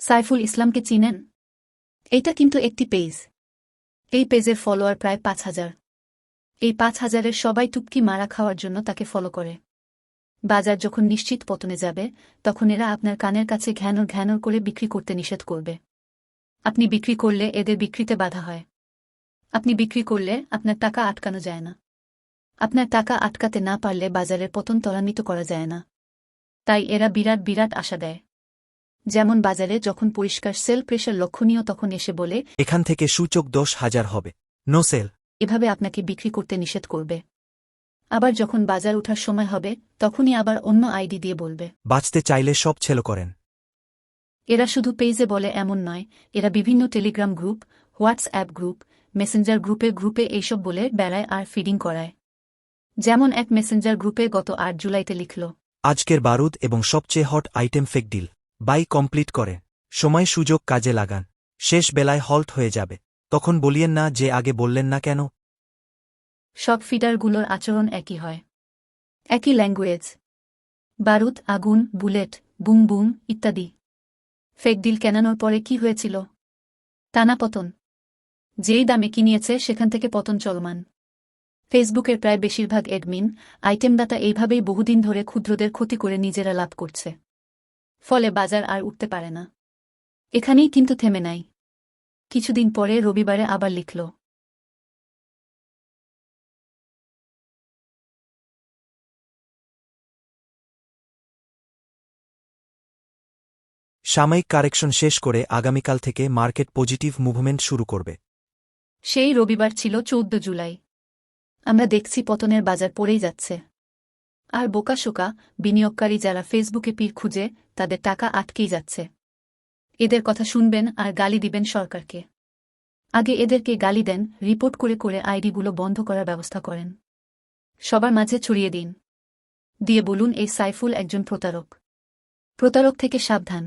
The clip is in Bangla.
সাইফুল ইসলামকে চিনেন? এইটা কিন্তু একটি পেজ। এই পেজের ফলোয়ার প্রায় ৫,০০০। এই ৫,০০০-এর সবাই টুপকি মারা খাওয়ার জন্য তাকে ফলো করে। বাজার যখন নিশ্চিত পতনে যাবে, তখন এরা আপনার কানের কাছে ঘ্যানর ঘ্যানর করে বিক্রি করতে নিষেধ করবে। আপনি বিক্রি করলে এদের বিক্রিতে বাধা হয়। আপনি বিক্রি করলে আপনার টাকা আটকানো যায় না। আপনার টাকা আটকাতে না পারলে বাজারের পতন ত্বরান্বিত করা যায় না। তাই এরা বিরাট বিরাট আশা দেয়। যেমন বাজারে যখন পরিষ্কার সেল প্রেশার লক্ষণীয়, তখন এসে বলে, এখান থেকে সূচক ১০,০০০ হবে, নো সেল। এভাবে আপনাকে বিক্রি করতে নিষেধ করবে। আবার যখন বাজার ওঠার সময় হবে, তখনই আবার অন্য আইডি দিয়ে বলবে। বাঁচতে চাইলে সব ছেলো করেন। এরা শুধু পেজে বলে এমন নয়, এরা বিভিন্ন Telegram group, WhatsApp group, Messenger গ্রুপে এইসব বলে বেড়ায় আর ফিডিং করায়। যেমন এক মেসেঞ্জার গ্রুপে গত ৮ জুলাইতে লিখল, আজকের বারুদ এবং সবচেয়ে hot item fake deal buy complete করে সময় সুযোগ কাজে লাগান, শেষ বেলায় হল্ট হয়ে যাবে, তখন বলিয়েন না যে আগে বললেন না কেন। সব ফিডারগুলোর আচরণ একই হয়, একই ল্যাঙ্গুয়েজ, বারুদ, আগুন, বুলেট, বুম বুম ইত্যাদি। ফেক ডিল কেনানোর পরে কি হয়েছিল? টানা পতন। যেই দামে কিনিয়েছে সেখান থেকে পতন চলমান। ফেসবুকের প্রায় বেশিরভাগ অ্যাডমিন, আইটেমদাতা এইভাবেই বহুদিন ধরে ক্ষুদ্রদের ক্ষতি করে নিজেরা লাভ করছে। ফলে বাজার আর উঠতে পারে না। এখানেই কিন্তু থেমে নাই। কিছুদিন পরে রবিবারে আবার লিখল, সাময়িক কারেকশন শেষ করে আগামীকাল থেকে মার্কেট পজিটিভ মুভমেন্ট শুরু করবে। সেই রবিবার ছিল ১৪ জুলাই। আমরা দেখছি পতনের বাজার পড়েই যাচ্ছে। আর বোকাশোকা বিনিয়োগকারী যারা ফেসবুকে পীর খুঁজে, তাদের টাকা আটকেই যাচ্ছে। এদের কথা শুনবেন আর গালি দিবেন সরকারকে। আগে এদেরকে গালি দেন, রিপোর্ট করে করে আইডিগুলো বন্ধ করার ব্যবস্থা করেন। সবার মাঝে ছড়িয়ে দিন। দিয়ে বলুন এই সাইফুল একজন প্রতারক। প্রতারক থেকে সাবধান।